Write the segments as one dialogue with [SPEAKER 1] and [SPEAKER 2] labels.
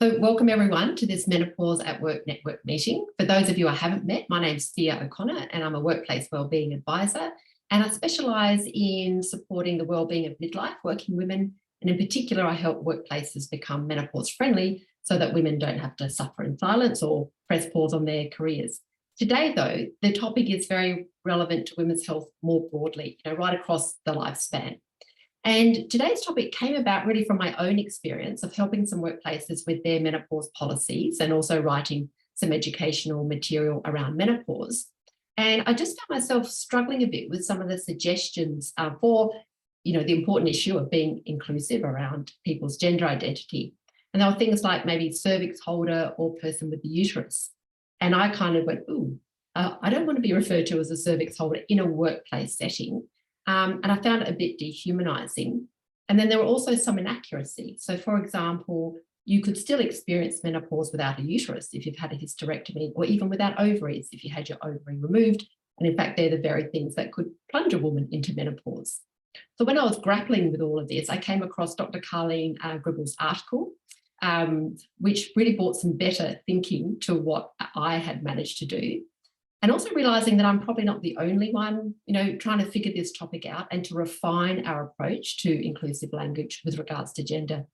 [SPEAKER 1] So welcome everyone to this Menopause at Work Network meeting. For those of you I haven't met, my name's Thea O'Connor and I'm a workplace wellbeing advisor, and I specialise in supporting the wellbeing of midlife working women, and in particular I help workplaces become menopause friendly so that women don't have to suffer in silence or press pause on their careers. Today though, the topic is very relevant to women's health more broadly, right across the lifespan. And today's topic came about really from my own experience of helping some workplaces with their menopause policies and also writing some educational material around menopause. And I just found myself struggling a bit with some of the suggestions for, the important issue of being inclusive around people's gender identity. And there were things like maybe cervix holder or person with the uterus. And I kind of went, I don't want to be referred to as a cervix holder in a workplace setting. And I found it a bit dehumanizing. And then there were also some inaccuracy. So for example, you could still experience menopause without a uterus if you've had a hysterectomy, or even without ovaries if you had your ovary removed. And in fact, they're the very things that could plunge a woman into menopause. So when I was grappling with all of this, I came across Dr. Karleen Gribble's article, which really brought some better thinking to what I had managed to do. And also realising that I'm probably not the only one, trying to figure this topic out and to refine our approach to inclusive language with regards to gender.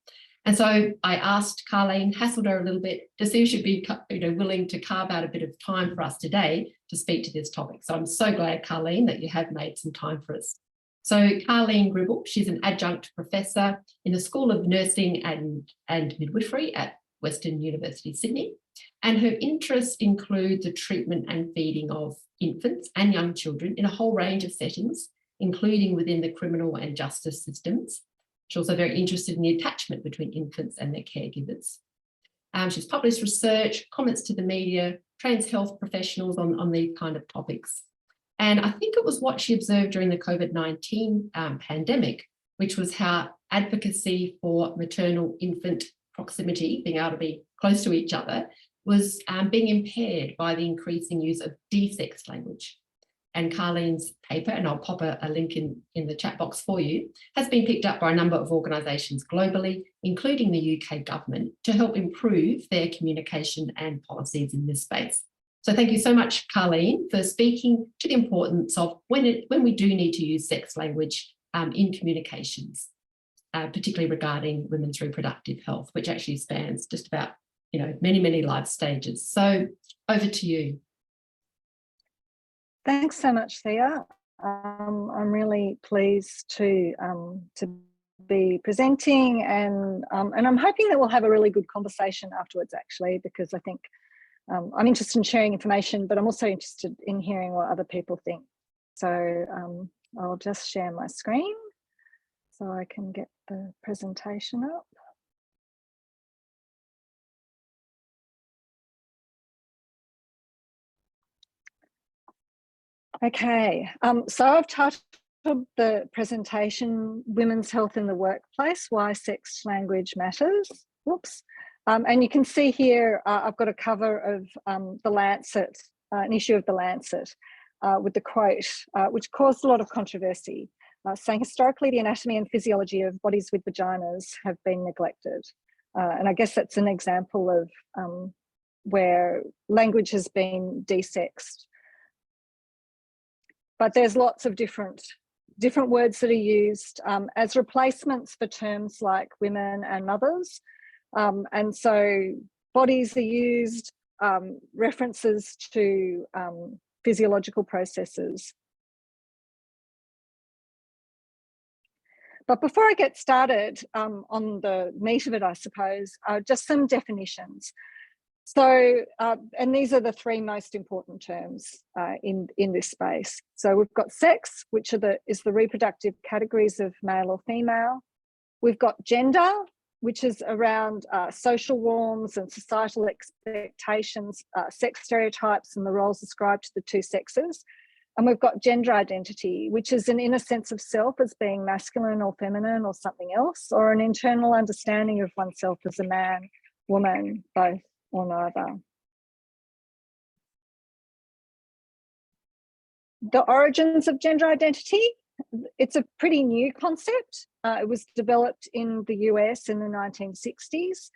[SPEAKER 1] And so I asked Karleen, hassled her a little bit to see if she'd be willing to carve out a bit of time for us today to speak to this topic. So I'm so glad, Karleen, that you have made some time for us. So Karleen Gribble, she's an adjunct professor in the School of Nursing and Midwifery at Western University, Sydney. And her interests include the treatment and feeding of infants and young children in a whole range of settings, including within the criminal and justice systems. She's also very interested in the attachment between infants and their caregivers. She's published research, comments to the media, trains health professionals on these kind of topics. And I think it was what she observed during the COVID-19 pandemic, which was how advocacy for maternal-infant proximity, being able to be close to each other, was being impaired by the increasing use of de-sex language. And Karleen's paper, and I'll pop a link in the chat box for you, has been picked up by a number of organisations globally, including the UK government, to help improve their communication and policies in this space. So thank you so much, Karleen, for speaking to the importance of when we do need to use sex language in communications, particularly regarding women's reproductive health, which actually spans just about many, many life stages. So over to you.
[SPEAKER 2] Thanks so much, Thea. I'm really pleased to be presenting, and I'm hoping that we'll have a really good conversation afterwards, actually, because I think I'm interested in sharing information, but I'm also interested in hearing what other people think. So I'll just share my screen so I can get the presentation up. Okay, so I've titled the presentation Women's Health in the Workplace, Why Sex Language Matters. Whoops. And you can see here, I've got a cover of The Lancet, an issue of The Lancet, with the quote, which caused a lot of controversy, saying historically the anatomy and physiology of bodies with vaginas have been neglected. And I guess that's an example of where language has been desexed. But there's lots of different words that are used as replacements for terms like women and mothers. And so bodies are used, references to physiological processes. But before I get started on the meat of it, I suppose, just some definitions. So, and these are the three most important terms in this space. So we've got sex, which is the reproductive categories of male or female. We've got gender, which is around social norms and societal expectations, sex stereotypes and the roles ascribed to the two sexes. And we've got gender identity, which is an inner sense of self as being masculine or feminine or something else, or an internal understanding of oneself as a man, woman, both or neither. The origins of gender identity, it's a pretty new concept. It was developed in the US in the 1960s.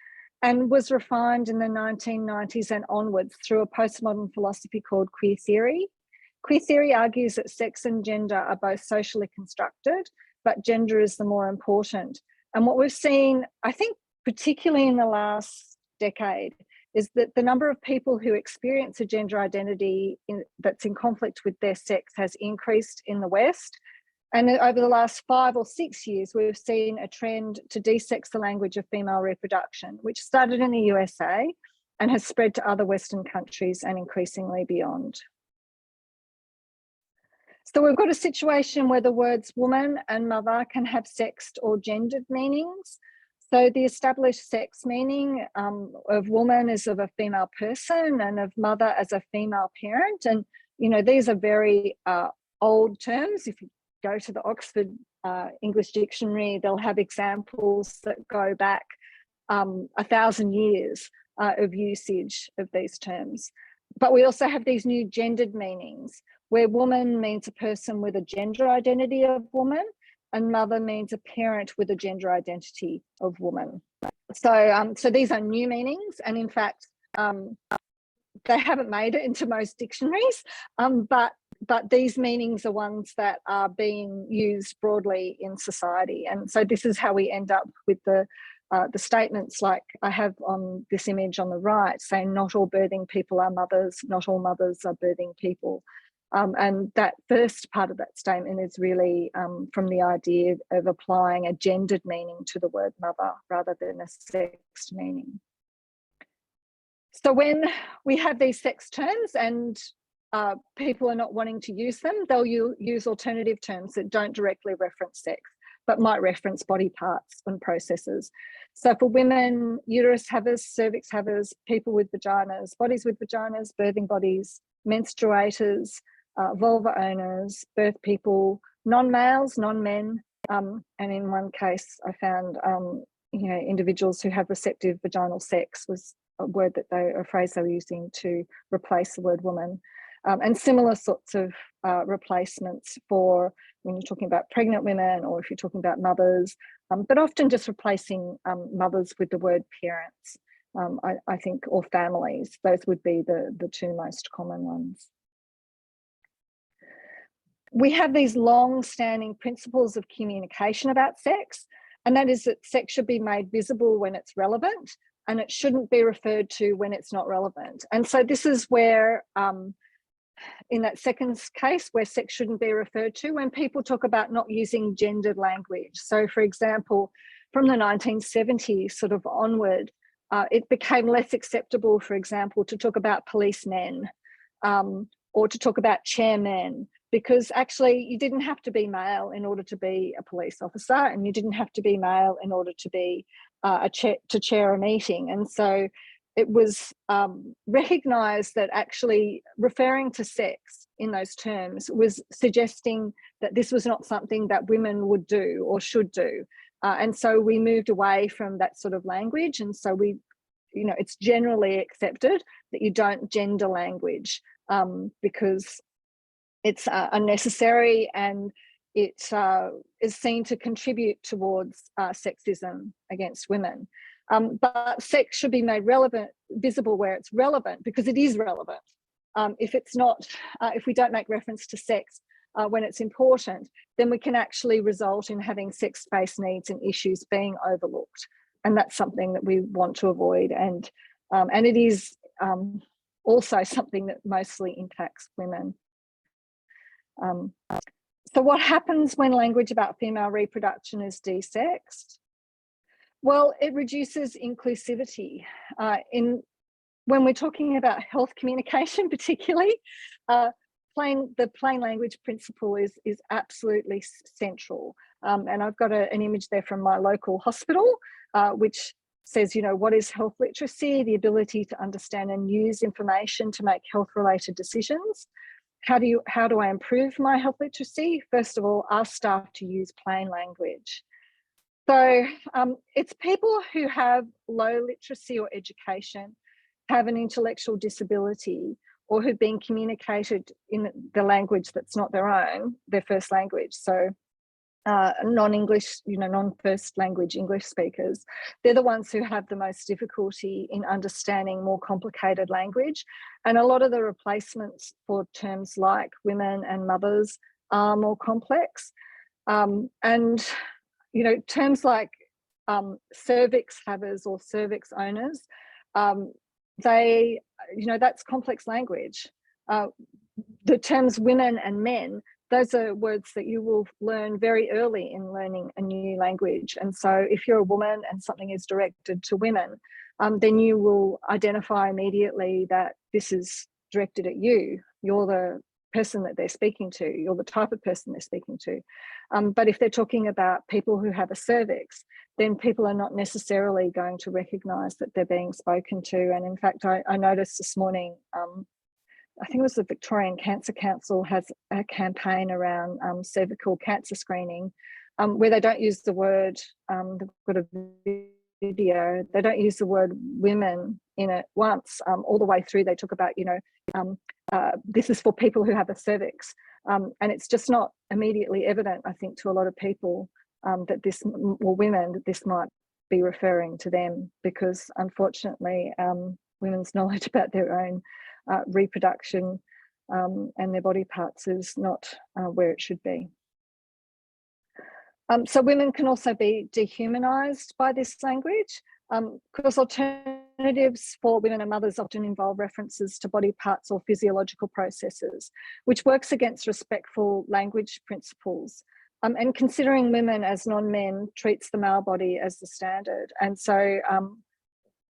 [SPEAKER 2] and was refined in the 1990s and onwards through a postmodern philosophy called queer theory. Queer theory argues that sex and gender are both socially constructed, but gender is the more important. And what we've seen, I think, particularly in the last decade, is that the number of people who experience a gender identity that's in conflict with their sex has increased in the West. And over the last 5 or 6 years, we've seen a trend to de-sex the language of female reproduction, which started in the USA and has spread to other Western countries and increasingly beyond. So we've got a situation where the words woman and mother can have sexed or gendered meanings. So the established sex meaning of woman is of a female person and of mother as a female parent. And, you know, these are very old terms. If you go to the Oxford English Dictionary, they'll have examples that go back 1,000 years of usage of these terms. But we also have these new gendered meanings, where woman means a person with a gender identity of woman, and mother means a parent with a gender identity of woman. So, so these are new meanings, and in fact, they haven't made it into most dictionaries, but these meanings are ones that are being used broadly in society. And so this is how we end up with the statements like I have on this image on the right, saying not all birthing people are mothers, not all mothers are birthing people. And that first part of that statement is really from the idea of applying a gendered meaning to the word mother rather than a sexed meaning. So when we have these sex terms and people are not wanting to use them, they'll use alternative terms that don't directly reference sex, but might reference body parts and processes. So for women, uterus havers, cervix havers, people with vaginas, bodies with vaginas, birthing bodies, menstruators, vulva owners, birth people, non-males, non-men, and in one case I found you know, individuals who have receptive vaginal sex was a phrase they were using to replace the word woman. And similar sorts of replacements for when you're talking about pregnant women or if you're talking about mothers, but often just replacing mothers with the word parents, I think, or families. Those would be the two most common ones. We have these long-standing principles of communication about sex, and that is that sex should be made visible when it's relevant, and it shouldn't be referred to when it's not relevant. And so this is where, in that second case, where sex shouldn't be referred to, when people talk about not using gendered language. So, for example, from the 1970s sort of onward, it became less acceptable, for example, to talk about policemen or to talk about chairmen, because actually you didn't have to be male in order to be a police officer, and you didn't have to be male in order to be to chair a meeting. And so it was recognised that actually referring to sex in those terms was suggesting that this was not something that women would do or should do. And so we moved away from that sort of language. And so we, you know, it's generally accepted that you don't gender language because it's unnecessary and it is seen to contribute towards sexism against women. But sex should be made visible where it's relevant, because it is relevant. If it's not, if we don't make reference to sex when it's important, then we can actually result in having sex-based needs and issues being overlooked. And that's something that we want to avoid. And it is also something that mostly impacts women. So what happens when language about female reproduction is desexed? Well, it reduces inclusivity. When we're talking about health communication particularly, the plain language principle is absolutely central. And I've got an image there from my local hospital, which says, you know, what is health literacy? The ability to understand and use information to make health-related decisions. How do I improve my health literacy? First of all, ask staff to use plain language. So it's people who have low literacy or education, have an intellectual disability, or who've been communicated in the language that's not their own, their first language. So non-English, non-first language English speakers, they're the ones who have the most difficulty in understanding more complicated language. And a lot of the replacements for terms like women and mothers are more complex. And, terms like cervix havers or cervix owners, that's complex language. The terms women and men, those are words that you will learn very early in learning a new language. And so if you're a woman and something is directed to women, then you will identify immediately that this is directed at you. You're the person that they're speaking to. You're the type of person they're speaking to. But if they're talking about people who have a cervix, then people are not necessarily going to recognise that they're being spoken to. And in fact, I noticed this morning, I think it was the Victorian Cancer Council has a campaign around cervical cancer screening, where they don't use the word, they've got a video, they don't use the word women in it once. All the way through they talk about, this is for people who have a cervix. And it's just not immediately evident, I think, to a lot of people that this, or women, that this might be referring to them, because unfortunately women's knowledge about their own reproduction and their body parts is not where it should be. So women can also be dehumanised by this language, because alternatives for women and mothers often involve references to body parts or physiological processes, which works against respectful language principles. And considering women as non-men treats the male body as the standard. And so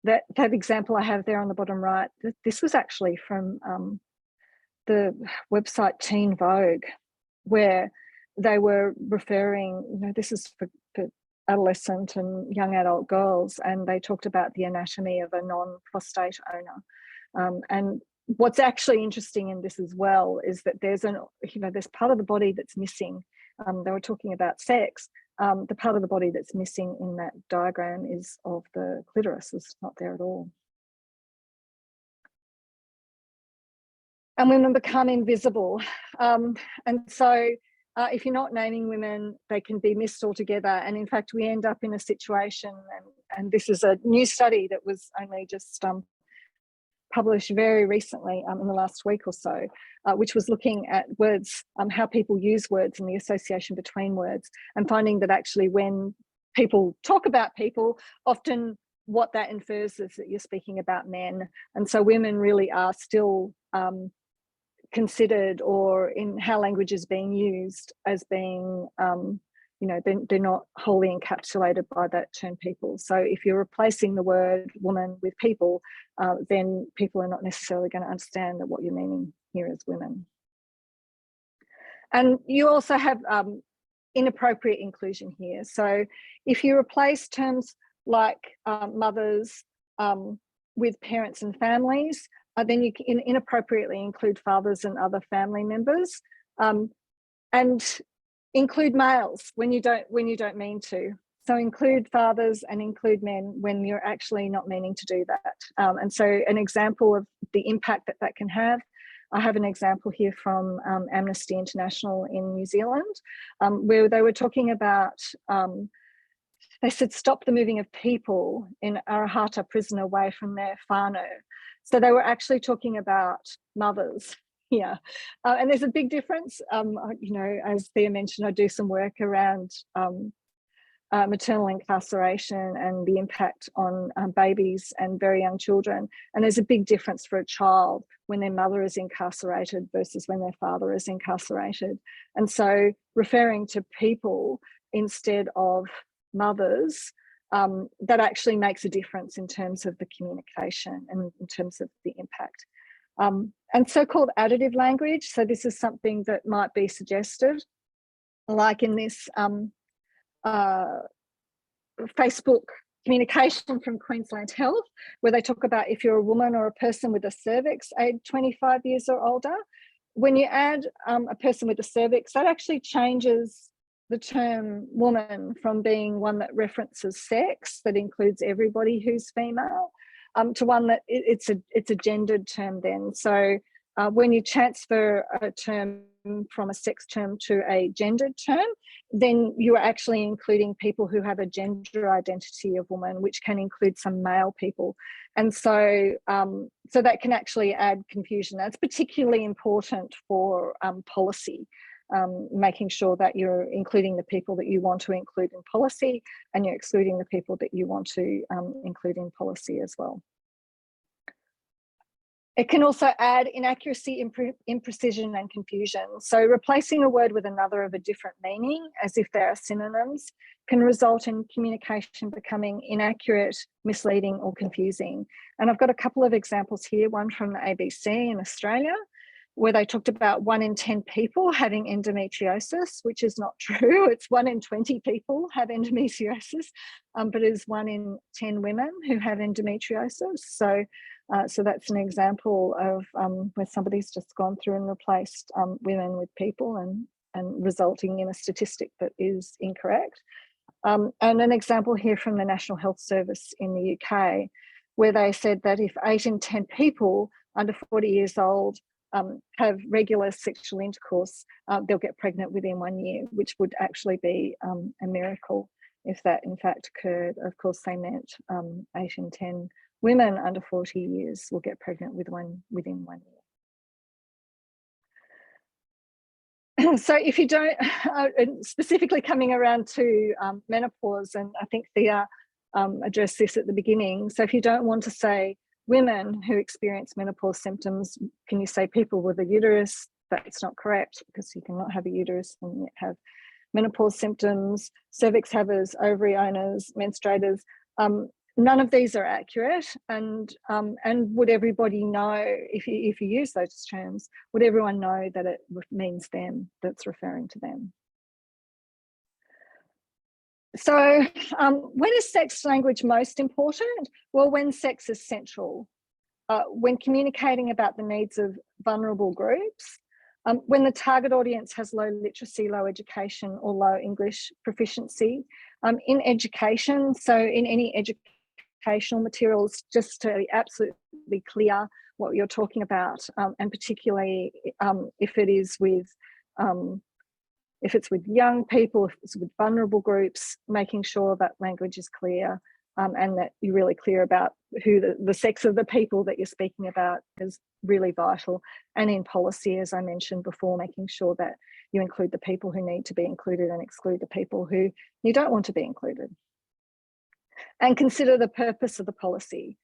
[SPEAKER 2] that example I have there on the bottom right, this was actually from the website Teen Vogue, where they were referring, this is for adolescent and young adult girls, and they talked about the anatomy of a non-prostate owner. And what's actually interesting in this as well is that there's there's part of the body that's missing. They were talking about sex. The part of the body that's missing in that diagram is of the clitoris. It's not there at all. And women become invisible. And so if you're not naming women, they can be missed altogether. And in fact, we end up in a situation, and this is a new study that was only just published very recently in the last week or so, which was looking at words, how people use words and the association between words, and finding that actually when people talk about people, often what that infers is that you're speaking about men. And so women really are still considered, or in how language is being used, as being they're not wholly encapsulated by that term people. So if you're replacing the word woman with people, then people are not necessarily going to understand that what you're meaning here is women. And you also have inappropriate inclusion here. So if you replace terms like mothers with parents and families, then you can inappropriately include fathers and other family members, and include males when you don't mean to. So include fathers and include men when you're actually not meaning to do that. And so an example of the impact that can have, I have an example here from Amnesty International in New Zealand, where they were talking about, they said, stop the moving of people in Arahata prison away from their whānau. So they were actually talking about mothers here. And there's a big difference. As Thea mentioned, I do some work around maternal incarceration and the impact on babies and very young children. And there's a big difference for a child when their mother is incarcerated versus when their father is incarcerated. And so referring to people instead of mothers, that actually makes a difference in terms of the communication and in terms of the impact. And so-called additive language, so this is something that might be suggested, like in this Facebook communication from Queensland Health, where they talk about if you're a woman or a person with a cervix aged 25 years or older, when you add a person with a cervix, that actually changes the term woman from being one that references sex, that includes everybody who's female, to one that it's a gendered term then. So when you transfer a term from a sex term to a gendered term, then you are actually including people who have a gender identity of woman, which can include some male people. And so, so that can actually add confusion. That's particularly important for policy, making sure that you're including the people that you want to include in policy, and you're excluding the people that you want to include in policy as well. It can also add inaccuracy, imprecision, and confusion. So replacing a word with another of a different meaning, as if they are synonyms, can result in communication becoming inaccurate, misleading, or confusing. And I've got a couple of examples here, one from the ABC in Australia, where they talked about 1 in 10 people having endometriosis, which is not true. It's 1 in 20 people have endometriosis, but it is 1 in 10 women who have endometriosis. So that's an example of where somebody's just gone through and replaced women with people and resulting in a statistic that is incorrect. And an example here from the National Health Service in the UK, where they said that if 8 in 10 people under 40 years old have regular sexual intercourse, they'll get pregnant within 1 year, which would actually be a miracle if that in fact occurred. Of course, they meant 8 in 10 women under 40 years will get pregnant within 1 year. So if you don't, specifically coming around to menopause, and I think Thea addressed this at the beginning. So if you don't want to say women who experience menopause symptoms, can you say people with a uterus? That's not correct, because you cannot have a uterus and yet have menopause symptoms. Cervix havers, ovary owners, menstruators. None of these are accurate, and would everybody know, if you use those terms, would everyone know that it means them, that's referring to them? So when is sex language most important? Well, when sex is central, when communicating about the needs of vulnerable groups, when the target audience has low literacy, low education, or low English proficiency, in education, so in any educational materials, just to be absolutely clear what you're talking about, and particularly if it's with young people, if it's with vulnerable groups, making sure that language is clear, and that you're really clear about who the sex of the people that you're speaking about is really vital. And in policy, as I mentioned before, making sure that you include the people who need to be included and exclude the people who you don't want to be included. And consider the purpose of the policy.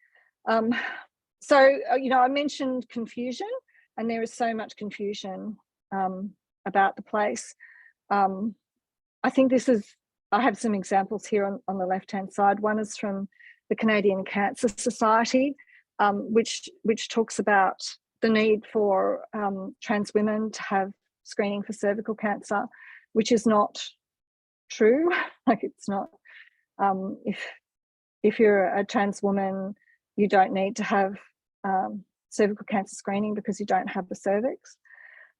[SPEAKER 2] So, I mentioned confusion, and there is so much confusion about the place. I think I have some examples here on the left-hand side. One is from the Canadian Cancer Society, which talks about the need for trans women to have screening for cervical cancer, which is not true. Like, it's not, if you're a trans woman, you don't need to have cervical cancer screening because you don't have the cervix.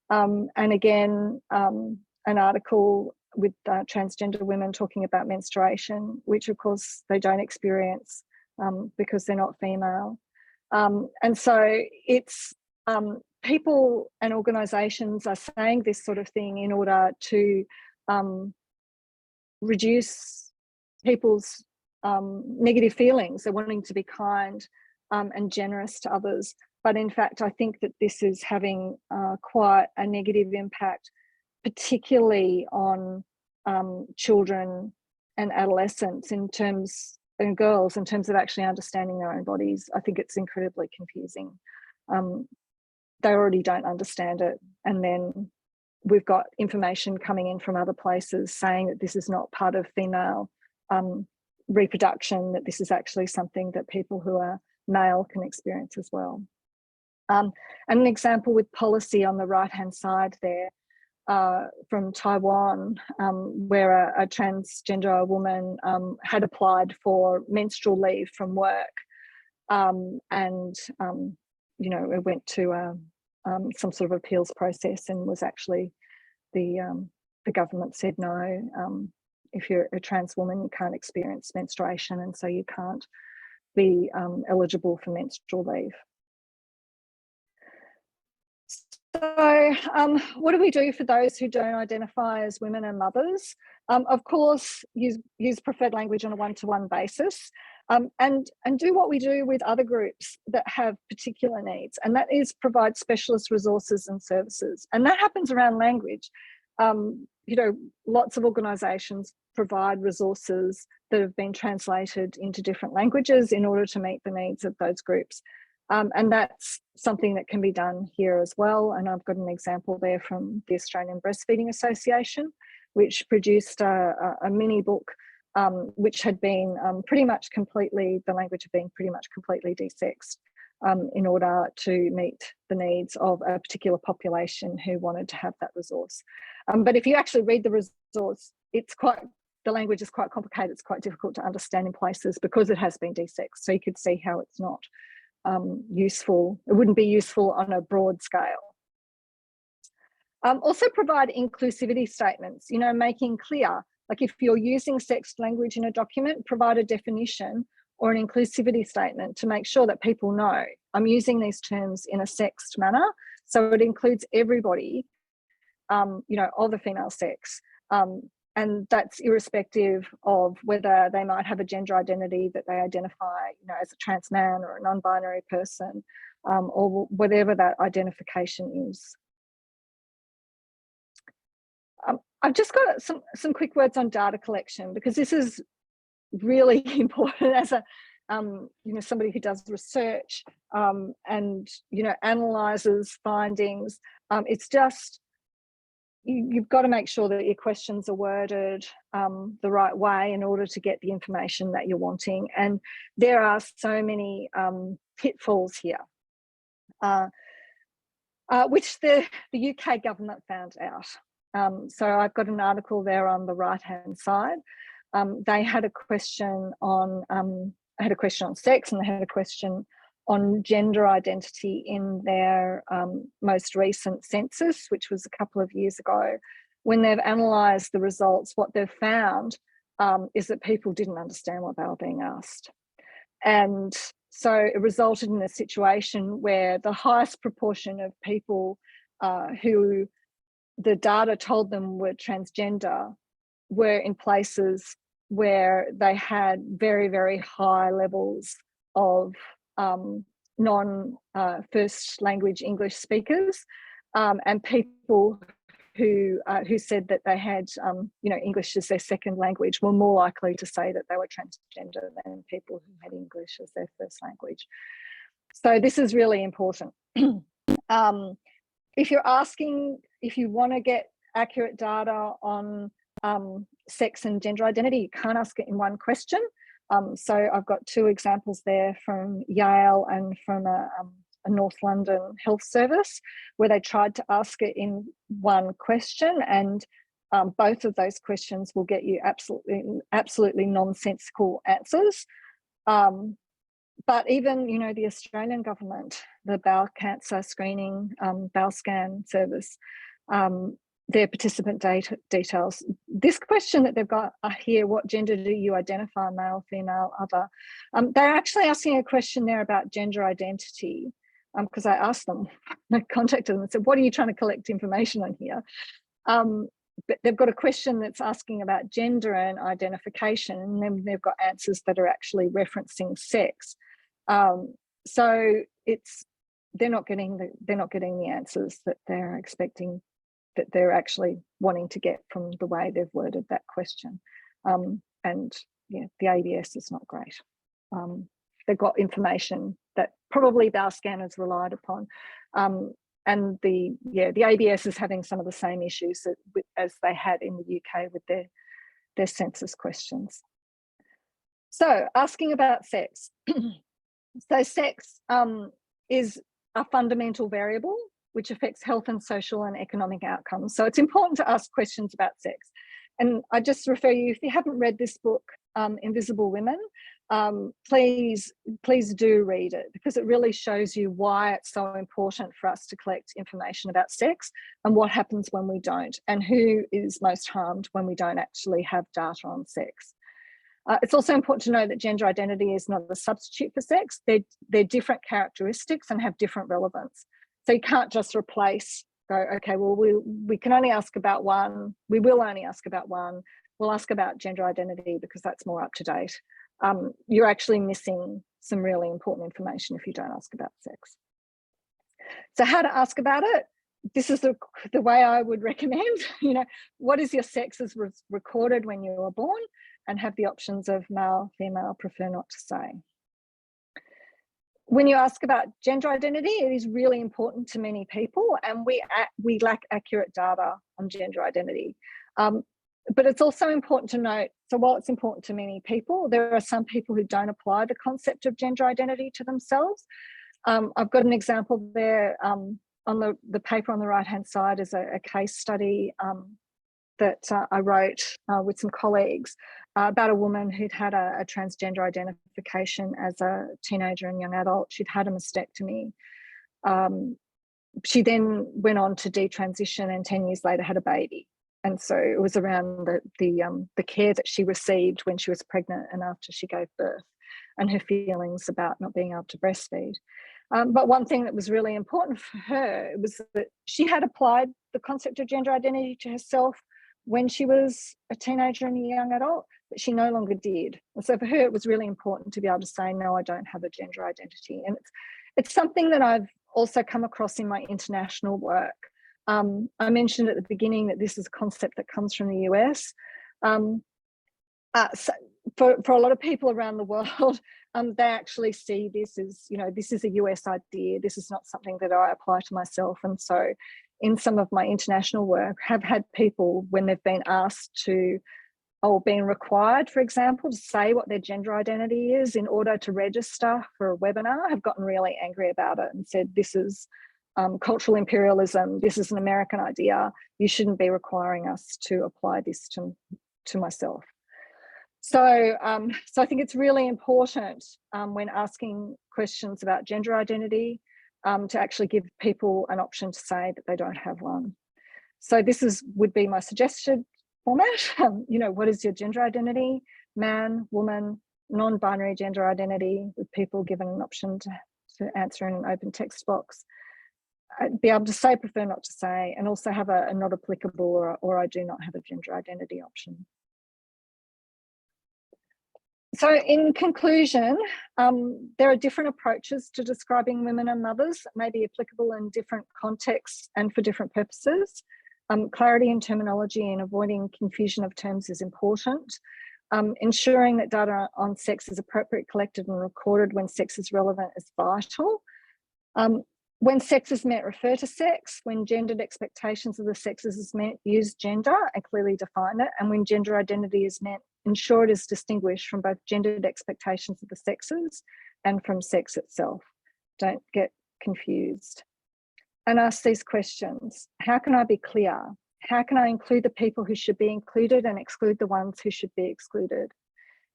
[SPEAKER 2] And again, an article with transgender women talking about menstruation, which of course they don't experience because they're not female. And so it's people and organisations are saying this sort of thing in order to reduce people's negative feelings. They're wanting to be kind and generous to others. But in fact, I think that this is having quite a negative impact, particularly on children and adolescents and girls in terms of actually understanding their own bodies. I think it's incredibly confusing. They already don't understand it. And then we've got information coming in from other places saying that this is not part of female reproduction, that this is actually something that people who are male can experience as well. And an example with policy on the right-hand side there, from Taiwan, where a transgender woman had applied for menstrual leave from work, and it went to some sort of appeals process, and was actually the government said no. If you're a trans woman, you can't experience menstruation, and so you can't be eligible for menstrual leave. So what do we do for those who don't identify as women and mothers? Of course, use preferred language on a one-to-one basis, and do what we do with other groups that have particular needs, and that is provide specialist resources and services. And that happens around language. You know, lots of organisations provide resources that have been translated into different languages in order to meet the needs of those groups. And that's something that can be done here as well. And I've got an example there from the Australian Breastfeeding Association, which produced a mini book which had been pretty much completely, the language had been pretty much completely desexed in order to meet the needs of a particular population who wanted to have that resource. But if you actually read the resource, the language is quite complicated. It's quite difficult to understand in places because it has been desexed. So you could see how it's not useful. It wouldn't be useful on a broad scale. Also provide inclusivity statements, you know, making clear, like if you're using sexed language in a document, provide a definition or an inclusivity statement to make sure that people know I'm using these terms in a sexed manner. So it includes everybody, you know, of the female sex. And that's irrespective of whether they might have a gender identity that they identify, you know, as a trans man or a non-binary person, or whatever that identification is. I've just got some quick words on data collection, because this is really important as a, you know, somebody who does research and, you know, analyzes findings. It's just, you've got to make sure that your questions are worded the right way in order to get the information that you're wanting. And there are so many pitfalls here, which the UK government found out. So I've got an article there on the right-hand side. They had a question on sex, and they had a question on gender identity in their most recent census, which was a couple of years ago. When they've analysed the results, what they've found is that people didn't understand what they were being asked. And so it resulted in a situation where the highest proportion of people who the data told them were transgender were in places where they had very, very high levels of non-first language English speakers, and people who said that they had, you know, English as their second language were more likely to say that they were transgender than people who had English as their first language. So this is really important. If you want to get accurate data on sex and gender identity, you can't ask it in one question. So I've got two examples there from Yale and from a North London health service, where they tried to ask it in one question, and both of those questions will get you absolutely nonsensical answers. But even, you know, the Australian government, the bowel cancer screening bowel scan service, their participant details. This question that they've got here, what gender do you identify, male, female, other? They're actually asking a question there about gender identity, because I asked them, I contacted them and said, what are you trying to collect information on here? But they've got a question that's asking about gender and identification, and then they've got answers that are actually referencing sex. So they're not getting the answers that they're expecting, that they're actually wanting to get from the way they've worded that question. And yeah, the ABS is not great. They've got information that probably bowel scanners relied upon. And the ABS is having some of the same issues as they had in the UK with their census questions. So asking about sex. So sex is a fundamental variable which affects health and social and economic outcomes. So it's important to ask questions about sex. And I just refer you, if you haven't read this book, Invisible Women, please do read it, because it really shows you why it's so important for us to collect information about sex and what happens when we don't, and who is most harmed when we don't actually have data on sex. It's also important to know that gender identity is not a substitute for sex. They're different characteristics and have different relevance. So you can't just replace, go, okay, well, we can only ask about one. We will only ask about one. We'll ask about gender identity because that's more up to date. You're actually missing some really important information if you don't ask about sex. So how to ask about it? This is the way I would recommend, what is your sex as recorded when you were born, and have the options of male, female, prefer not to say. When you ask about gender identity, it is really important to many people, and we lack accurate data on gender identity. But it's also important to note, so while it's important to many people, there are some people who don't apply the concept of gender identity to themselves. I've got an example there on the paper on the right-hand side is a case study that I wrote with some colleagues about a woman who'd had a transgender identification as a teenager and young adult. She'd had a mastectomy. She then went on to detransition and 10 years later had a baby. And so it was around the care that she received when she was pregnant and after she gave birth, and her feelings about not being able to breastfeed. But one thing that was really important for her was that she had applied the concept of gender identity to herself when she was a teenager and a young adult, but she no longer did. And so for her, it was really important to be able to say, no, I don't have a gender identity. And it's something that I've also come across in my international work. I mentioned at the beginning that this is a concept that comes from the US. So for a lot of people around the world, they actually see this as, this is a US idea. This is not something that I apply to myself. And so in some of my international work, have had people, when they've been asked to, or being required, for example, to say what their gender identity is in order to register for a webinar, have gotten really angry about it and said, this is cultural imperialism. This is an American idea. You shouldn't be requiring us to apply this to myself. So I think it's really important when asking questions about gender identity to actually give people an option to say that they don't have one. So this would be my suggested format. What is your gender identity? Man, woman, non-binary gender identity, with people given an option to answer in an open text box. Be able to say prefer not to say, and also have a not applicable or I do not have a gender identity option. So in conclusion, there are different approaches to describing women and mothers that may be applicable in different contexts and for different purposes. Clarity in terminology and avoiding confusion of terms is important. Ensuring that data on sex is appropriately collected and recorded when sex is relevant is vital. When sex is met, refer to sex. When gendered expectations of the sexes is met, use gender and clearly define it. And when gender identity is met, ensure it is distinguished from both gendered expectations of the sexes and from sex itself. Don't get confused. And ask these questions. How can I be clear? How can I include the people who should be included and exclude the ones who should be excluded?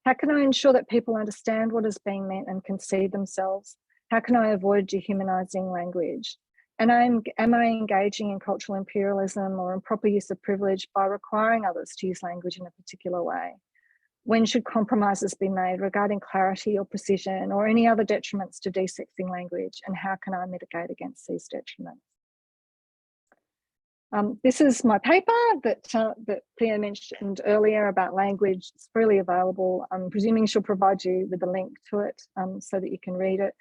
[SPEAKER 2] How can I ensure that people understand what is being meant and can see themselves? How can I avoid dehumanizing language? And am I engaging in cultural imperialism or improper use of privilege by requiring others to use language in a particular way? When should compromises be made regarding clarity or precision or any other detriments to desexing language? And how can I mitigate against these detriments? This is my paper that Thea mentioned earlier about language. It's freely available. I'm presuming she'll provide you with a link to it so that you can read it.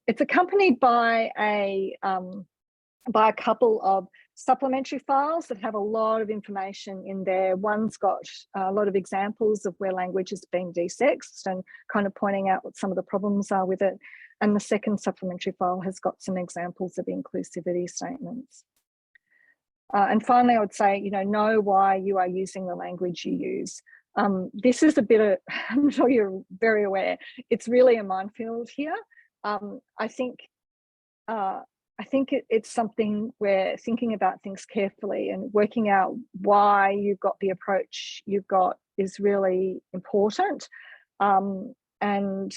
[SPEAKER 2] It's accompanied by a couple of supplementary files that have a lot of information in there. One's got a lot of examples of where language has been desexed and kind of pointing out what some of the problems are with it. And the second supplementary file has got some examples of inclusivity statements. And finally, I would say, know why you are using the language you use. This is a bit of, I'm sure you're very aware, it's really a minefield here. I think it's something where thinking about things carefully and working out why you've got the approach you've got is really important. And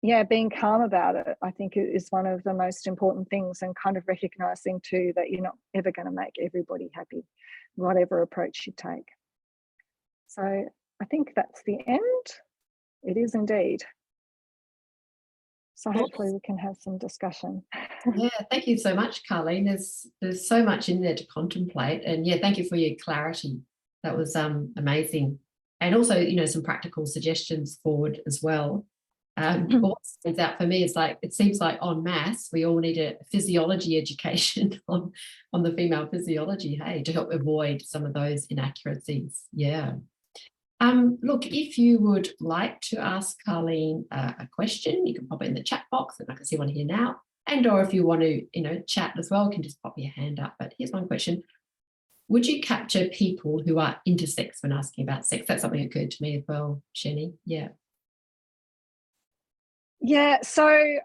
[SPEAKER 2] yeah, being calm about it, I think, is one of the most important things, and kind of recognizing too that you're not ever going to make everybody happy, whatever approach you take. So I think that's the end. It is indeed. So hopefully we can have some discussion.
[SPEAKER 1] Yeah, thank you so much, Karleen. There's so much in there to contemplate, and yeah, thank you for your clarity. That was amazing, and also, you know, some practical suggestions forward as well. What stands out for me is, like, it seems like en masse we all need a physiology education on the female physiology, hey, to help avoid some of those inaccuracies. Yeah. Look, if you would like to ask Karleen a question, you can pop it in the chat box, and I can see one here now. And or if you want to, you know, chat as well, you can just pop your hand up. But here's one question. Would you capture people who are intersex when asking about sex? That's something that occurred to me as well, Shani. Yeah.
[SPEAKER 2] Yeah, so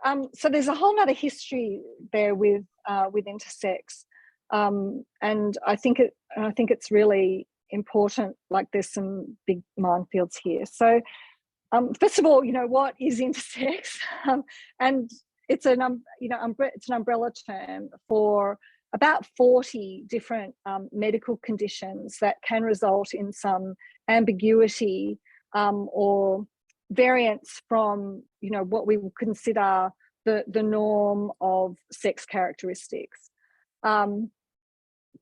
[SPEAKER 2] there's a whole nother history there with intersex, and I think it's really important. Like, there's some big minefields here. So first of all, you know, what is intersex? And it's an umbrella term for about 40 different medical conditions that can result in some ambiguity or variance from, you know, what we would consider the norm of sex characteristics.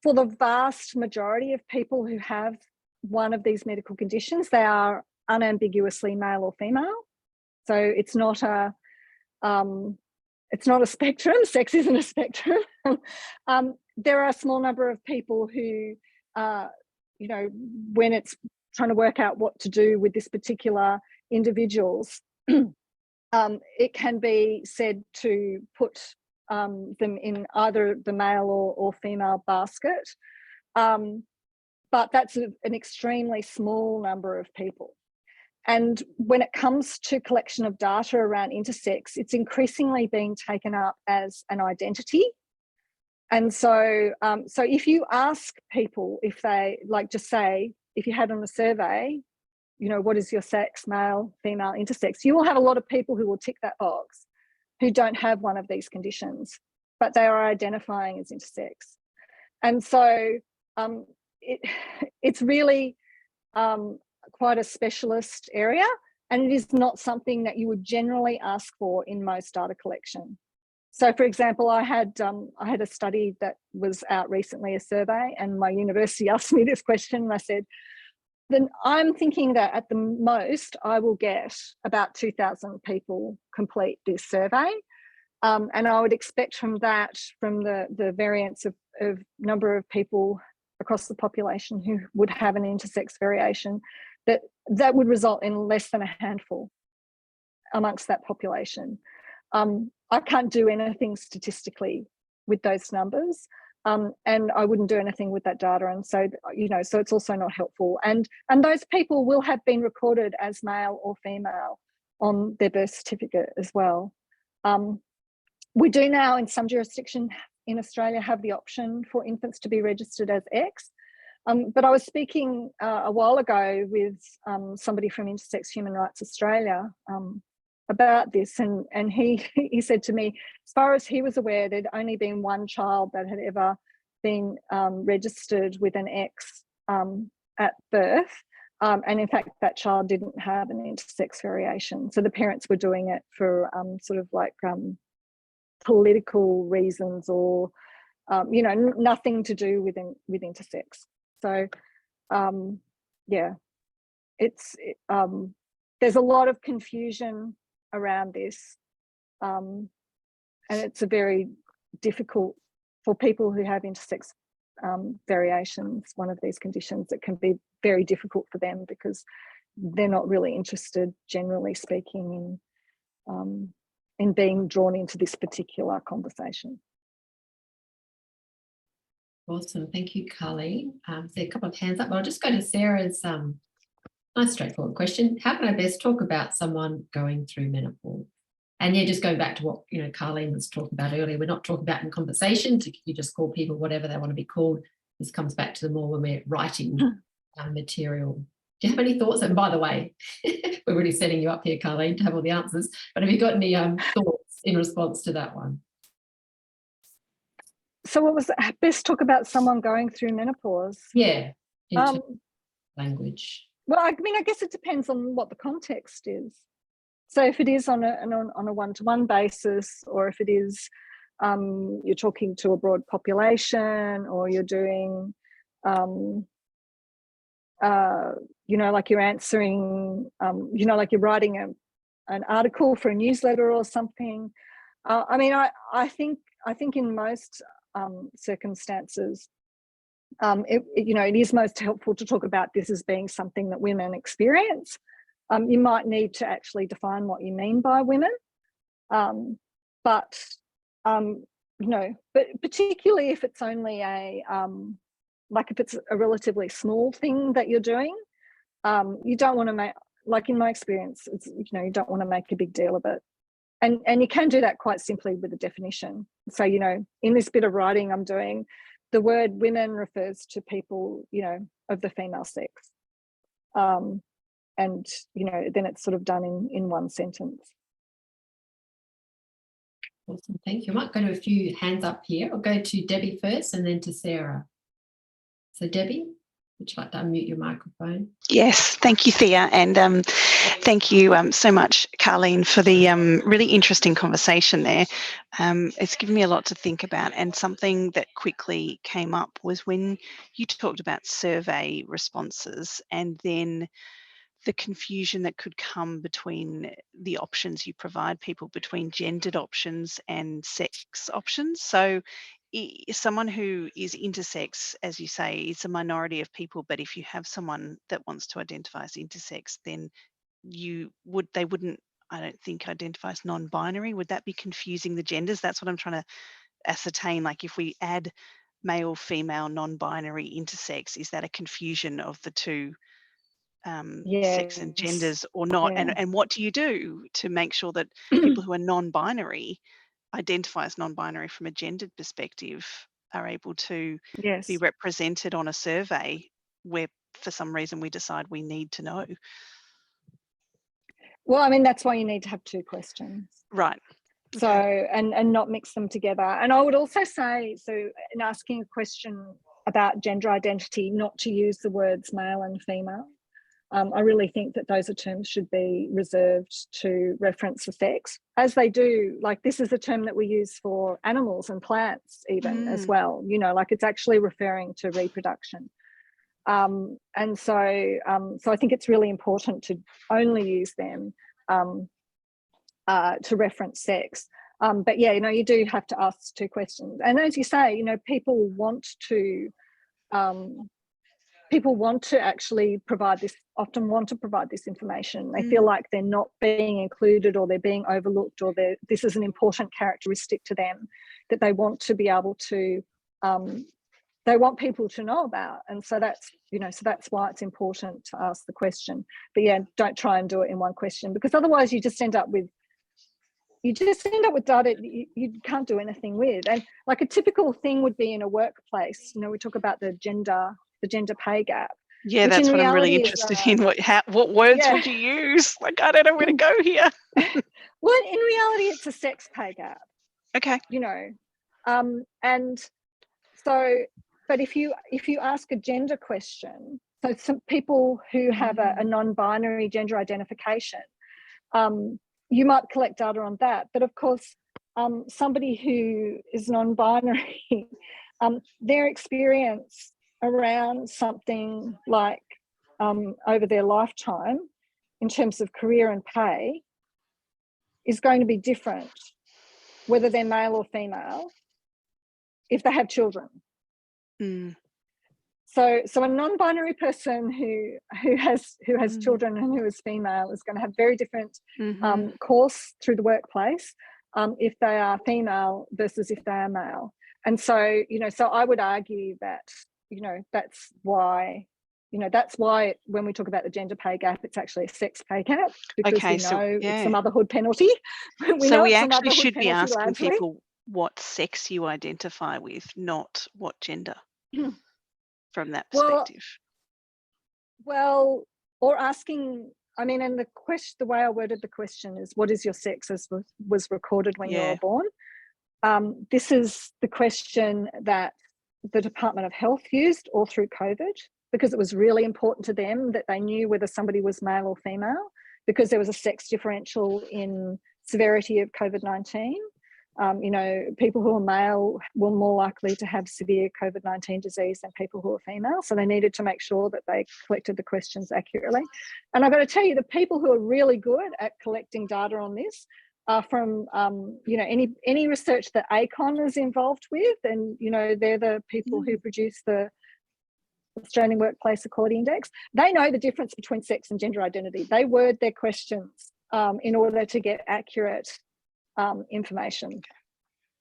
[SPEAKER 2] For the vast majority of people who have one of these medical conditions, they are unambiguously male or female. So it's not a spectrum. Sex isn't a spectrum. There are a small number of people who, you know, when it's trying to work out what to do with this particular individuals, it can be said to put them in either the male or female basket. But that's an extremely small number of people. And when it comes to collection of data around intersex, it's increasingly being taken up as an identity. And so, so if you ask people, if they, like, just say, if you had on a survey, you know, what is your sex, male, female, intersex, you will have a lot of people who will tick that box who don't have one of these conditions, but they are identifying as intersex. And so it's really quite a specialist area, and it is not something that you would generally ask for in most data collection. So, for example, I had a study that was out recently, a survey, and my university asked me this question, and I said, then I'm thinking that at the most I will get about 2,000 people complete this survey. And I would expect from that, from the variance of number of people across the population who would have an intersex variation, that would result in less than a handful amongst that population. I can't do anything statistically with those numbers. And I wouldn't do anything with that data, and so, you know, so it's also not helpful. And those people will have been recorded as male or female on their birth certificate as well. We do now, in some jurisdictions in Australia, have the option for infants to be registered as X. But I was speaking a while ago with somebody from Intersex Human Rights Australia about this, and he said to me, as far as he was aware, there'd only been one child that had ever been registered with an X at birth, and in fact that child didn't have an intersex variation. So the parents were doing it for sort of like political reasons, or you know, nothing to do with intersex. So yeah, there's a lot of confusion around this, and it's a very difficult for people who have intersex variations, one of these conditions. It can be very difficult for them because they're not really interested, generally speaking, in being drawn into this particular conversation.
[SPEAKER 1] Awesome, thank you, Karleen. So a couple of hands up, but I'll just go to Sarah's nice straightforward question. How can I best talk about someone going through menopause? And yeah, just going back to what, you know, Karleen was talking about earlier, we're not talking about in conversation, you just call people whatever they want to be called. This comes back to the more when we're writing material. Do you have any thoughts? And by the way, we're really setting you up here, Karleen, to have all the answers, but have you got any thoughts in response to that one?
[SPEAKER 2] So what was best talk about someone going through menopause?
[SPEAKER 1] Yeah, language.
[SPEAKER 2] Well, I mean, I guess it depends on what the context is. So if it is on a one-to-one basis, or if it is you're talking to a broad population, or you're doing, like you're answering, like you're writing an article for a newsletter or something. I think in most circumstances, it is most helpful to talk about this as being something that women experience. You might need to actually define what you mean by women, but particularly if it's only if it's a relatively small thing that you're doing, you don't want to make, like in my experience, it's, you don't want to make a big deal of it. And you can do that quite simply with a definition. So, in this bit of writing I'm doing, the word women refers to people, of the female sex. And, then it's sort of done in one sentence.
[SPEAKER 1] Awesome, thank you. I might go to a few hands up here. I'll go to Debbie first and then to Sarah. So Debbie, would you like to unmute your microphone?
[SPEAKER 3] Yes, thank you, Thea, and thank you so much, Karleen, for the really interesting conversation there. It's given me a lot to think about, and something that quickly came up was when you talked about survey responses and then the confusion that could come between the options you provide people between gendered options and sex options. So someone who is intersex, as you say, is a minority of people, but if you have someone that wants to identify as intersex, then they wouldn't, I don't think, identify as non-binary. Would that be confusing the genders? That's what I'm trying to ascertain. Like if we add male, female, non-binary, intersex, is that a confusion of the two sex and genders or not?
[SPEAKER 2] Yeah.
[SPEAKER 3] And what do you do to make sure that people who are non-binary identify as non-binary from a gendered perspective are able to be represented on a survey where for some reason we decide we need to know?
[SPEAKER 2] Well, that's why you need to have two questions.
[SPEAKER 3] Right.
[SPEAKER 2] So, and not mix them together. And I would also say, so in asking a question about gender identity, not to use the words male and female. I really think that those terms should be reserved to reference the sex, as they do. Like this is a term that we use for animals and plants even as well, like it's actually referring to reproduction. And so I think it's really important to only use them to reference sex. But yeah, you do have to ask two questions. And as you say, people want to actually often want to provide this information. They feel like they're not being included, or they're being overlooked, or this is an important characteristic to them that they want to be able to, they want people to know about. And so that's why it's important to ask the question. But yeah, don't try and do it in one question, because otherwise you just end up with data you can't do anything with. And like a typical thing would be in a workplace, we talk about the gender pay gap.
[SPEAKER 3] Yeah, that's what I'm really interested in. What words would you use? Like, I don't know where to go here.
[SPEAKER 2] Well, in reality, it's a sex pay gap.
[SPEAKER 3] Okay.
[SPEAKER 2] And so, but if you ask a gender question, so some people who have a non-binary gender identification, you might collect data on that. But of course, somebody who is non-binary, their experience around something like over their lifetime in terms of career and pay is going to be different, whether they're male or female, if they have children. So a non-binary person who has children and who is female is going to have very different course through the workplace if they are female versus if they are male. And so so I would argue that that's why when we talk about the gender pay gap, it's actually a sex pay gap, because it's a motherhood penalty.
[SPEAKER 3] We actually should be asking people what sex you identify with, not what gender. From that perspective.
[SPEAKER 2] Well, or asking, and the way I worded the question is, what is your sex as was recorded when you were born? This is the question that the Department of Health used all through COVID, because it was really important to them that they knew whether somebody was male or female, because there was a sex differential in severity of COVID-19. You know, people who are male were more likely to have severe COVID-19 disease than people who are female. So they needed to make sure that they collected the questions accurately. And I've got to tell you, the people who are really good at collecting data on this are from, you know, any research that ACON is involved with. And, you know, they're the people who produce the Australian Workplace Equality Index. They know the difference between sex and gender identity. They word their questions in order to get accurate information,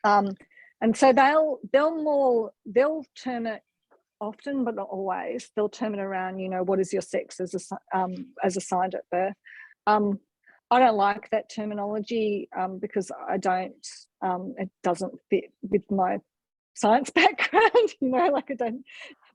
[SPEAKER 2] and so they'll term it often, but not always. They'll term it around, you know, what is your sex as assigned at birth. I don't like that terminology because I don't. It doesn't fit with my science background. You know, like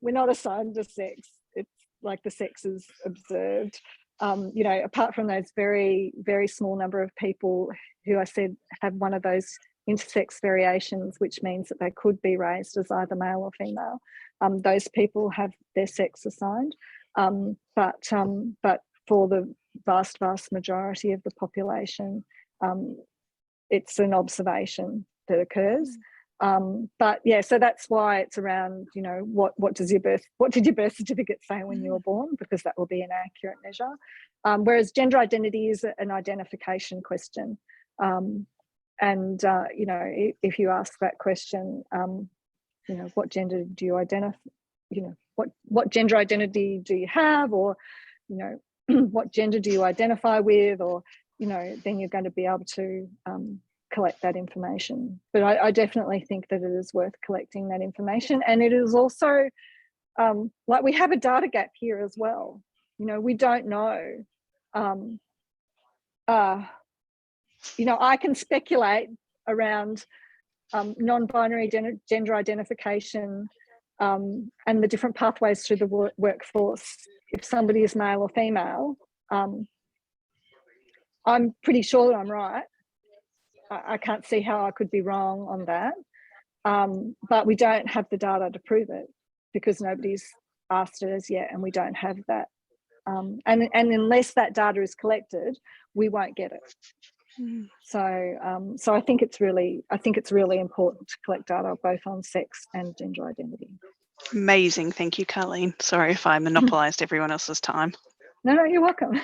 [SPEAKER 2] we're not assigned a sex. It's like the sex is observed. You know, apart from those very, very small number of people who I said have one of those intersex variations, which means that they could be raised as either male or female. Those people have their sex assigned, but for the vast majority of the population, it's an observation that occurs. But yeah, so that's why it's around, you know, what did your birth certificate say when you were born, because that will be an accurate measure. Whereas gender identity is an identification question. And you know, if you ask that question, you know, what gender do you identify, you know, what gender identity do you have, or, you know, what gender do you identify with, or, you know, then you're going to be able to collect that information. But I definitely think that it is worth collecting that information. And it is also, like, we have a data gap here as well. You know, we don't know. You know, I can speculate around non-binary gender identification and the different pathways through the workforce. If somebody is male or female, I'm pretty sure that I'm right. I can't see how I could be wrong on that. But we don't have the data to prove it because nobody's asked it as yet, and we don't have that. And unless that data is collected, we won't get it. So I think it's really important to collect data both on sex and gender identity.
[SPEAKER 3] Amazing. Thank you, Karleen. Sorry if I monopolised everyone else's time.
[SPEAKER 2] No, you're welcome.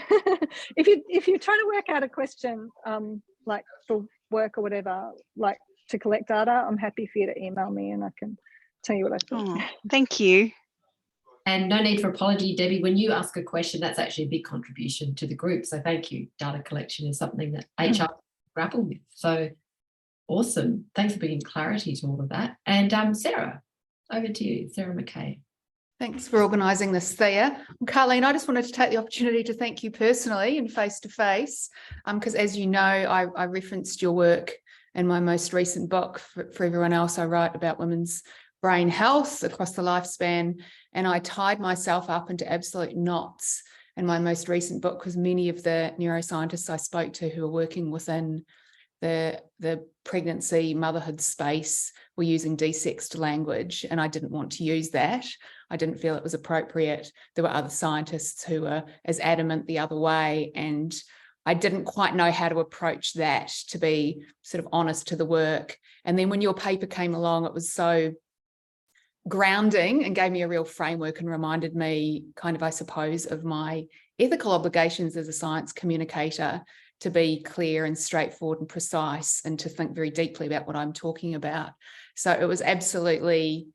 [SPEAKER 2] If you're trying to work out a question, like for work or whatever, like to collect data, I'm happy for you to email me and I can tell you what I think.
[SPEAKER 3] Oh, thank you.
[SPEAKER 1] And no need for apology, Debbie. When you ask a question, that's actually a big contribution to the group. So thank you. Data collection is something that HR grapple with. So awesome. Thanks for bringing clarity to all of that. And Sarah, over to you, Sarah McKay.
[SPEAKER 4] Thanks for organising this, Thea. Karleen, I just wanted to take the opportunity to thank you personally and face-to-face, because as you know, I referenced your work in my most recent book. For everyone else, I write about women's brain health across the lifespan, and I tied myself up into absolute knots in my most recent book because many of the neuroscientists I spoke to who are working within the pregnancy, motherhood space were using desexed language, and I didn't want to use that. I didn't feel it was appropriate. There were other scientists who were as adamant the other way, and I didn't quite know how to approach that to be sort of honest to the work. And then when your paper came along, it was so grounding and gave me a real framework and reminded me kind of, I suppose, of my ethical obligations as a science communicator to be clear and straightforward and precise and to think very deeply about what I'm talking about. So it was absolutely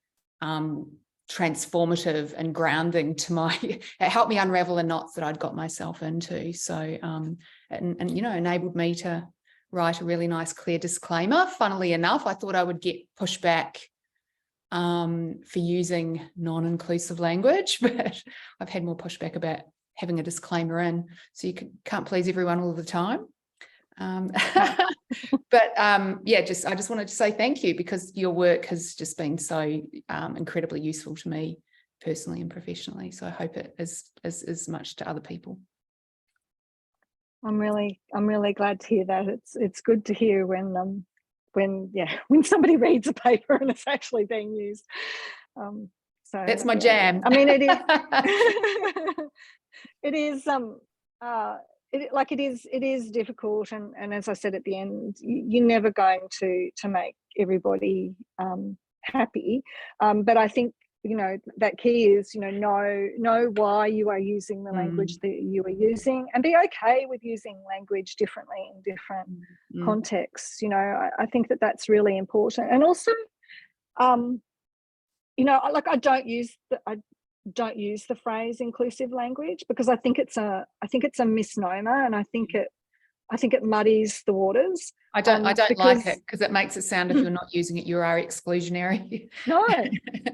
[SPEAKER 4] transformative and grounding to my, it helped me unravel the knots that I'd got myself into. So, and you know, enabled me to write a really nice, clear disclaimer. Funnily enough, I thought I would get pushback for using non-inclusive language, but I've had more pushback about having a disclaimer in, so you can't please everyone all the time. But yeah, I just wanted to say thank you, because your work has just been so incredibly useful to me personally and professionally. So I hope it is as much to other people.
[SPEAKER 2] I'm really glad to hear that. It's good to hear when somebody reads a paper and it's actually being used. So
[SPEAKER 4] that's my jam.
[SPEAKER 2] I mean, it is. It is. it is difficult, and as I said at the end, you're never going to make everybody happy, but I think, you know, that key is, you know why you are using the language that you are using, and be okay with using language differently in different contexts. You know, I think that that's really important. And also, you know, like I don't use the phrase inclusive language, because I think it's a misnomer, and I think it muddies the waters.
[SPEAKER 4] I don't like it, because it makes it sound, if you're not using it, you are exclusionary.
[SPEAKER 2] No,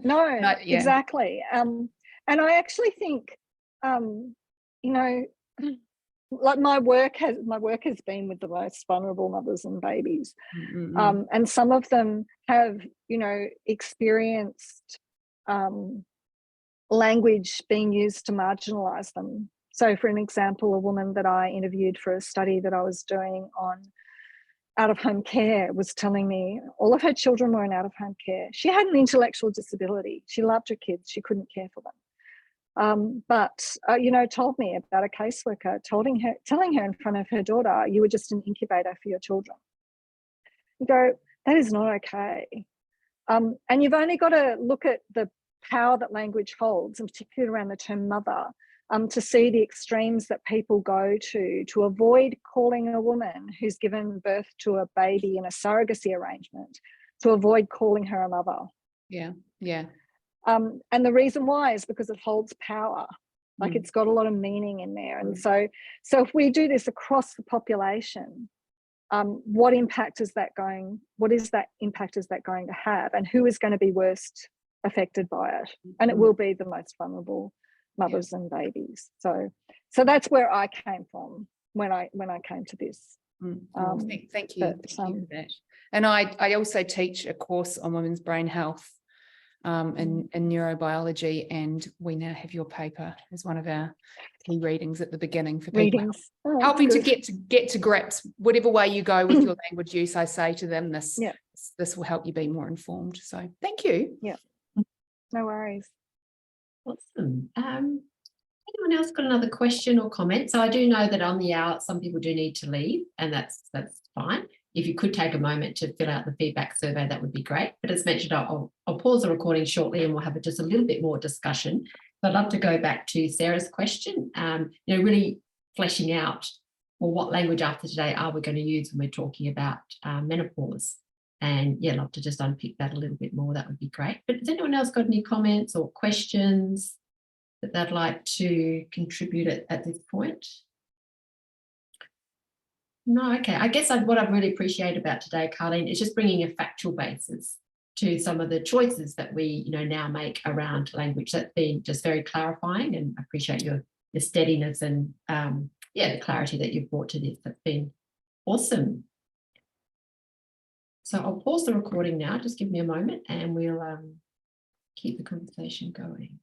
[SPEAKER 4] yeah.
[SPEAKER 2] Exactly. And I actually think, you know, like my work has been with the most vulnerable mothers and babies, and some of them have, you know, experienced language being used to marginalize them. So, for an example, a woman that I interviewed for a study that I was doing on out-of-home care was telling me all of her children were in out-of-home care. She had an intellectual disability. She loved her kids. She couldn't care for them. But you know, told me about a caseworker telling her in front of her daughter, "You were just an incubator for your children." You go, that is not okay. And you've only got to look at the power that language holds, and particularly around the term mother, to see the extremes that people go to avoid calling a woman who's given birth to a baby in a surrogacy arrangement, to avoid calling her a mother.
[SPEAKER 4] Yeah.
[SPEAKER 2] And the reason why is because it holds power. Like it's got a lot of meaning in there. And so if we do this across the population, what impact is that going to have, and who is going to be worst affected by it? And it will be the most vulnerable mothers and babies. So that's where I came from when I came to this.
[SPEAKER 4] Thank you for that. And I also teach a course on women's brain health and neurobiology, and we now have your paper as one of our key readings at the beginning for people helping to get to grips. Whatever way you go with your language use, I say to them, this will help you be more informed. So thank you.
[SPEAKER 2] Yeah, no worries.
[SPEAKER 1] Awesome. Anyone else got another question or comment? So I do know that on the hour, some people do need to leave, and that's fine. If you could take a moment to fill out the feedback survey, that would be great. But as mentioned, I'll pause the recording shortly, and we'll have just a little bit more discussion. But I'd love to go back to Sarah's question, you know, really fleshing out, well, what language after today are we going to use when we're talking about menopause? And yeah, I'd love to just unpick that a little bit more. That would be great. But has anyone else got any comments or questions that they'd like to contribute at this point? No, okay. I guess what I've really appreciated about today, Karleen, is just bringing a factual basis to some of the choices that we, you know, now make around language. That's been just very clarifying, and I appreciate your steadiness and the clarity that you've brought to this. That's been awesome. So I'll pause the recording now. Just give me a moment, and we'll keep the conversation going.